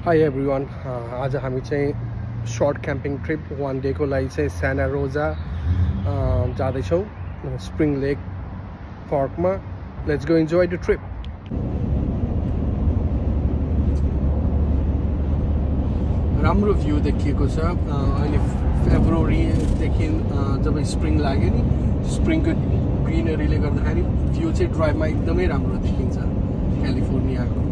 Hi everyone. आज हामी चाहिँ short camping trip one day को लागि चाहिँ Santa Rosa जाँदैछौँ Spring Lake Park मा. Let's go enjoy the trip. राम्रो भ्यू देखिएको छ. अहिले फेब्रुअरी देखि जब स्प्रिङ लाग्यो नि स्प्रिङको ग्रीनरीले गर्दाखेरि भ्यू चाहिँ ड्राइभमा एकदमै राम्रो देखिन्छ क्यालिफोर्नियाको.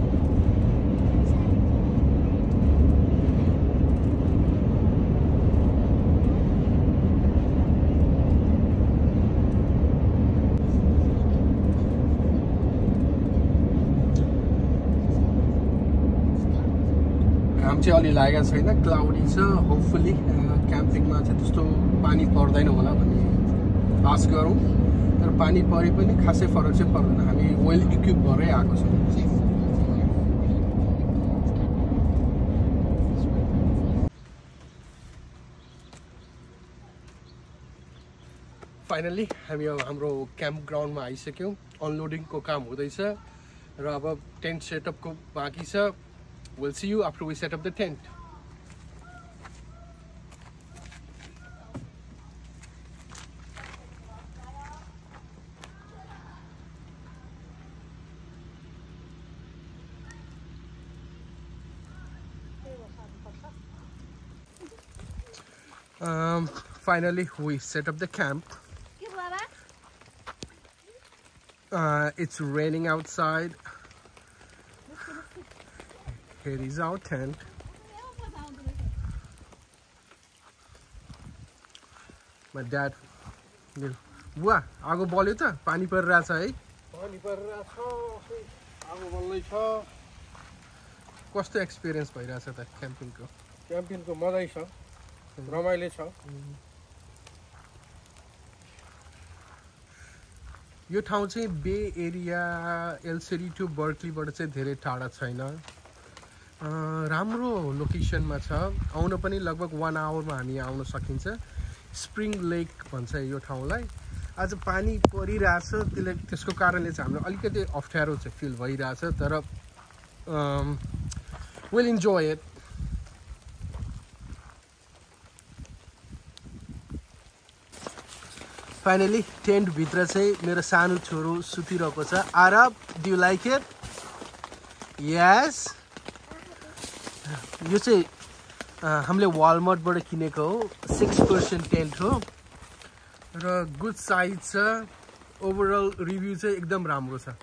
घाम चाहिँ अलि लागेको छैन, क्लाउडी छ. होपफुली क्याम्पिङमा चाहिँ त्यस्तो पानी पर्दैन होला भन्ने आश गरौँ. तर पानी परे पनि खासै फरक चाहिँ पर्दैन. हामी वेल इक्विप भएरै आएको छौँ. फाइनली हामी अब हाम्रो क्याम्प ग्राउन्डमा आइसक्यौँ. अनलोडिङको काम हुँदैछ र अब टेन्ट सेटअपको बाँकी छ. We'll see you after we set up the tent. Finally, we set up the camp. It's raining outside. Here is our tent. My dad. बुवा आगो बल्यो त पानी परिरहेछ है. पानी परिरहेछ, आगो बल्दै छ. कस्तो एक्सपिरियन्स भइरहेछ त क्याम्पिङको? क्याम्पिङको मजै छ, रमाइलो छ. यो ठाउँ चाहिँ बे एरिया एल सिटी टु बर्कलीबाट चाहिँ धेरै टाढा छैन. राम्रो लोकेसनमा छ. आउन पनि लगभग 1 आवरमा हामी आउन सकिन्छ. स्प्रिङ लेक भन्छ यो ठाउँलाई. आज पानी परिरहेछ, त्यसको कारणले चाहिँ हामीलाई अलिकति अप्ठ्यारो चाहिँ फिल भइरहेछ. तर विल इन्जोय इट. फाइनली टेन्टभित्र चाहिँ मेरो सानो छोरो सुतिरहेको छ. आरब, डु यु लाइक इट? यस. यो चाहिँ हामीले वालमार्टबाट किनेको हो. 6% टेन्ट हो र गुड साइज छ. ओभरअल रिभ्यू चाहिँ एकदम राम्रो छ.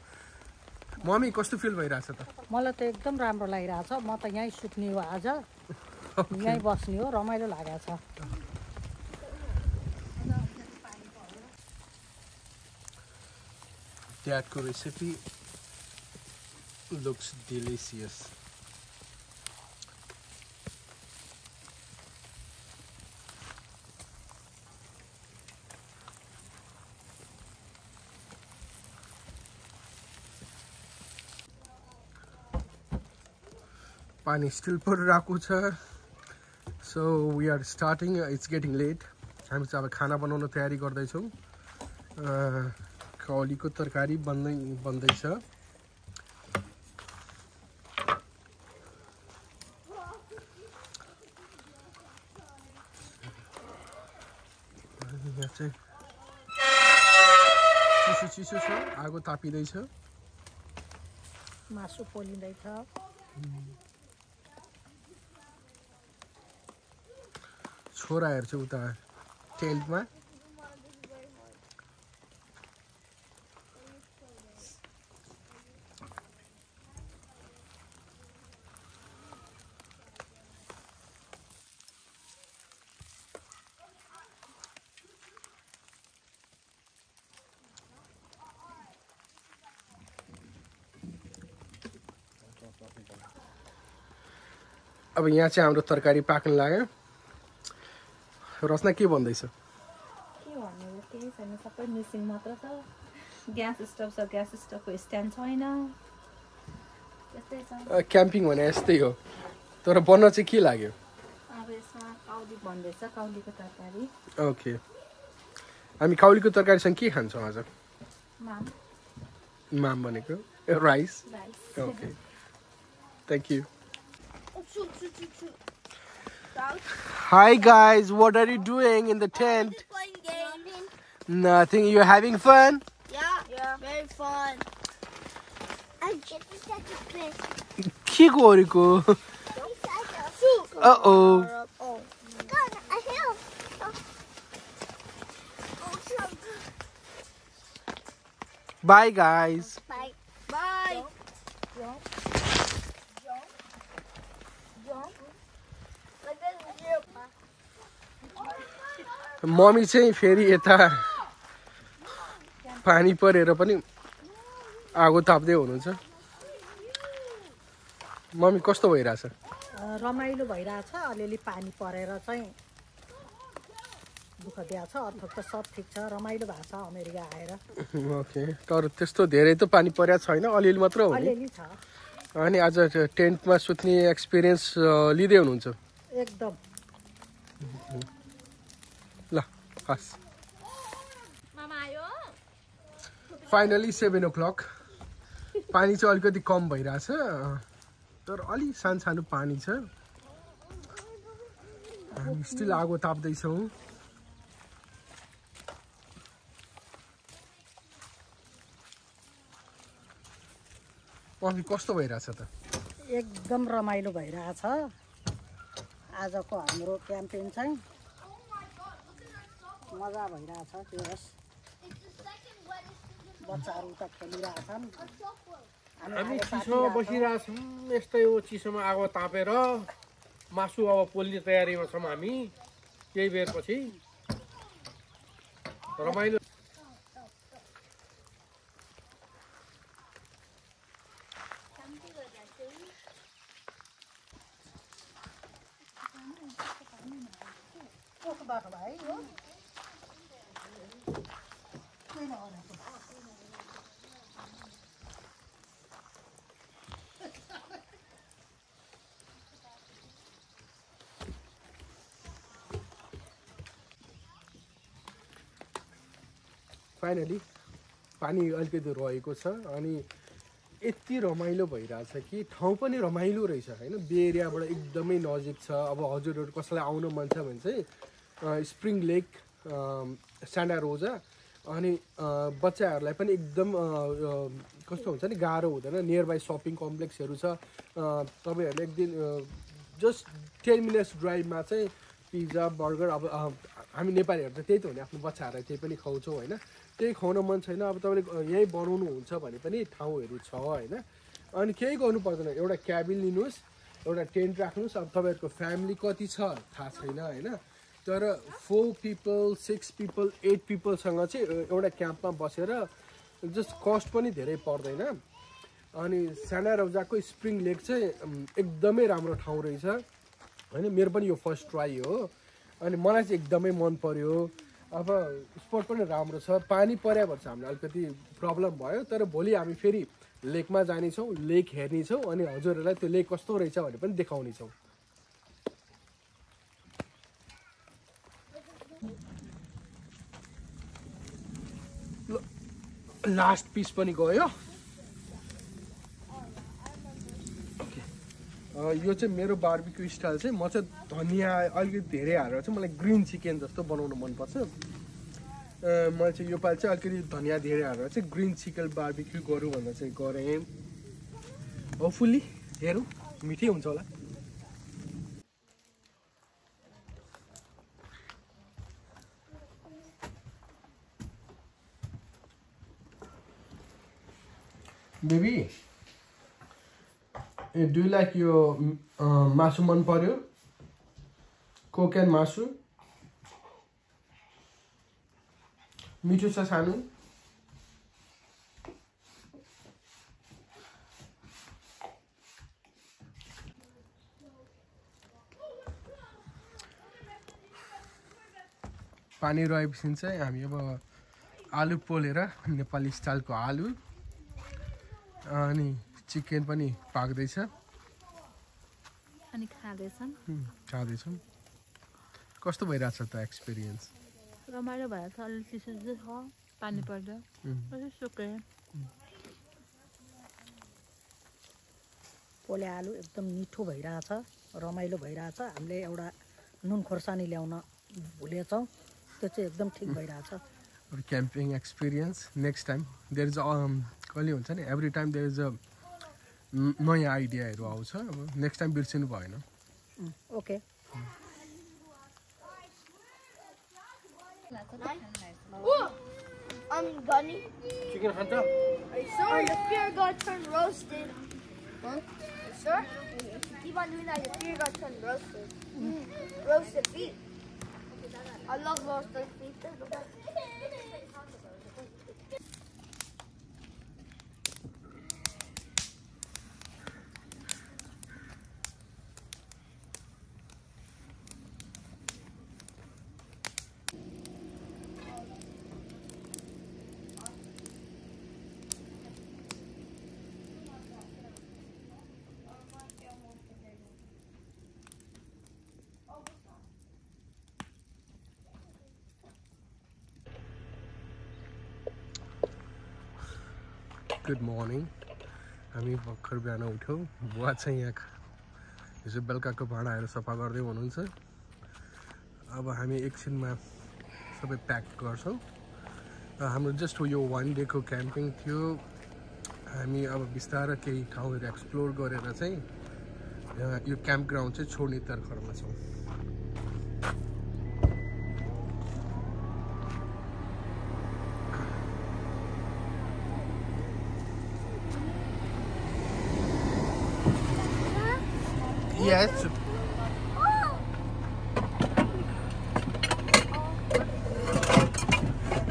मम्मी कस्तो फिल भइरहेछ त? मलाई त एकदम राम्रो लागिरहेछ. म त यहीँ सुत्ने हो आज. यहीँ बस्ने हो. रमाइलो लागेको छ. Dadको रेसिपी looks delicious. पानी स्टिल परिरहेको छ. So we are starting. It's getting late. हामी चाहिँ अब खाना बनाउन तयारी गर्दैछौँ. काउलीको तरकारी बन्दैछ. यहाँ चाहिँ चिसो चिसो छ. आगो तापिँदैछ. मासु पोलिँदैछ. छोराहरू चाहिँ उता टेन्टमा. अब यहाँ चाहिँ हाम्रो तरकारी पाक्न लाग्यो. रचना के भन्दैछ? के भन्नु, केही छैन, सबै मिसिङ मात्र छ. ग्यास स्टोभ छ, ग्यास स्टोभको स्ट्यान्ड छैन. त्यस्तै छ. क्याम्पिङ भने यस्तै हो. तर बन्न चाहिँ के लाग्यो? अब यसमा काउली भन्दैछ, काउलीको तरकारी. ओके. हामी काउलीको तरकारीसँग के खान्छौँ आज? माम. माम भनेको rice. Rice. Okay. Thank you. Hi guys, what are you doing in the tent? Playing games. Nothing. You're having fun? Yeah. Very fun. I just such a fish. के गरेको? Uh-oh. Oh. God, I help. Bye guys. Bye. Bye. Mummy चाहिँ फेरि यता पानी परेर पनि आगो ताप्दै हुनुहुन्छ। मम्मी कस्तो भइरहेछ? रमाइलो भइरहेछ। अलिअलि पानी परेर चाहिँ दुःख दिएको छ, अर्थात् त सब ठिक छ, रमाइलो भएको छ अमेरिका आएर। ओके, तर त्यस्तो धेरै त पानी परेको छैन, अलिअलि मात्र हो नि। अलिअलि छ। अनि आज टेन्टमा सुत्ने एक्सपिरियन्स लिँदै हुनुहुन्छ? एकदम। ल हस्। Finally 7 o'clock। पानी चाहिँ अलिकति कम भइरहेछ, तर अलि सानो पानी छ। हामी स्टिल आगो ताप्दैछौँ। मम्मी कस्तो भइरहेछ त? एकदम रमाइलो भइरहेछ। आजको हाम्रो क्याम्पेन चाहिँ मजा भइरहेछ। त्यो होस्, बच्चाहरू त खेलिरहेछन्, हामी चिसोमा बसिरहेछौँ। यस्तै हो, चिसोमा आगो तापेर मासु अब पोल्ने तयारीमा छौँ हामी। केही बेरपछि रमाइलो। फाइनली पानी अलिकति रहेको छ अनि यति रमाइलो भइरहेछ कि ठाउँ पनि रमाइलो रहेछ हैन। बे एरियाबाट एकदमै नजिक छ। अब हजुरहरू कसैलाई आउन मन छ भने चाहिँ स्प्रिङ लेक, सान्टा रोजा अनि बच्चाहरूलाई पनि एकदम कस्तो हुन्छ नि, गाह्रो हुँदैन। नियर बाई सपिङ कम्प्लेक्सहरू छ। तपाईँहरूले एक दिन जस्ट 10 minutes ड्राइभमा चाहिँ पिज्जा, बर्गर, अब हामी नेपालीहरू त त्यही त हो नि, आफ्नो बच्चाहरूलाई त्यही पनि खुवाउँछौँ होइन। त्यही खुवाउन मन छैन, अब तपाईँले यहीँ बनाउनुहुन्छ भने पनि ठाउँहरू छ होइन। अनि केही गर्नु पर्दैन, एउटा क्याबिन लिनुहोस्, एउटा टेन्ट राख्नुहोस्। अब तपाईँहरूको फ्यामिली कति छ थाहा छैन होइन, तर 4 people, 6 people, 8 peopleसँग चाहिँ एउटा क्याम्पमा बसेर जस्ट कस्ट पनि धेरै पर्दैन। अनि साना रोजाको स्प्रिङ लेक चाहिँ एकदमै राम्रो ठाउँ रहेछ होइन। मेरो पनि यो फर्स्ट ट्राई हो अनि मलाई चाहिँ एकदमै मन पर्यो। अब स्पट पनि राम्रो छ। पानी पर्या भन्छ हामीलाई अलिकति प्रब्लम भयो, तर भोलि हामी फेरि लेकमा जानेछौँ, लेक हेर्नेछौँ अनि हजुरहरूलाई त्यो लेक कस्तो रहेछ भने पनि देखाउनेछौँ। लास्ट पिस पनि गयो। यो चाहिँ मेरो बार्बिक्यू स्टाइल चाहिँ, म चाहिँ धनियाँ अलिकति धेरै हालेर चाहिँ मलाई ग्रिन चिकन जस्तो बनाउनु मनपर्छ। मैले चाहिँ योपालि चाहिँ अलिकति धनियाँ धेरै हालेर चाहिँ ग्रिन चिकन बार्बिक्यू गरौँ भनेर चाहिँ गरेँ। होपफुल्ली हेरौँ मिठै हुन्छ होला। बेबी, डु यु लाइक यो मासु मन पर्यो? कोक एन्ड मासु मिठो छ सानो? पानी रहेपछि चाहिँ हामी अब आलु पोलेर, नेपाली स्टाइलको आलु अनि चिकन पनि पाक्दैछ अनि खाँदैछौँ। कस्तो भइरहेछ त एक्सपिरियन्स? रमाइलो भएर छ। अलिक चिसो चिसो छ पानी पर्दा, सुके पोले आलु एकदम मिठो भइरहेछ। रमाइलो भइरहेछ। हामीले एउटा नुन खोर्सानी ल्याउन भुलेछौँ, त्यो चाहिँ एकदम ठिक भइरहेछ। Camping experience next time there is कहिले हुन्छ नि every time there is a नयाँ आइडियाहरू आउँछ। अब नेक्स्ट टाइम बिर्सिनु भएन। Okay Gunny. चिकन खान्छ? Are you sure? The fear god turned roasted. Huh? Are you sure? Keep on doing that. Your fear god turned roasted. Roasted feet. I love roasted feet. Good morning. हामी भर्खर बिहान उठ्यौँ। बुवा चाहिँ यहाँ हिजो बेलुकाको भाँडाहरू सफा गर्दै हुनुहुन्छ। अब हामी एकछिनमा सबै प्याक गर्छौँ। हाम्रो जस्ट यो 1 डेको क्याम्पिङ थियो। हामी अब बिस्तारै केही ठाउँहरू एक्सप्लोर गरेर चाहिँ यो क्याम्प ग्राउन्ड चाहिँ छोड्ने तर्खरमा छौँ। Yes.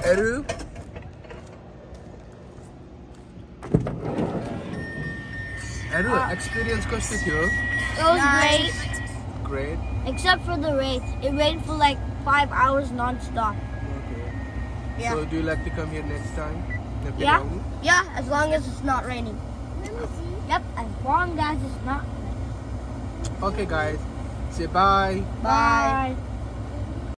Eru. Eru, experience कस्तो थियो? It was great. Great. Except for the rain. It rained for like 5 hours non-stop. Okay. Yeah. So do you like to come here next time? Yeah. Yeah, as long as it's not raining. Yep, as long as it's not raining. Okay guys, say bye. Bye.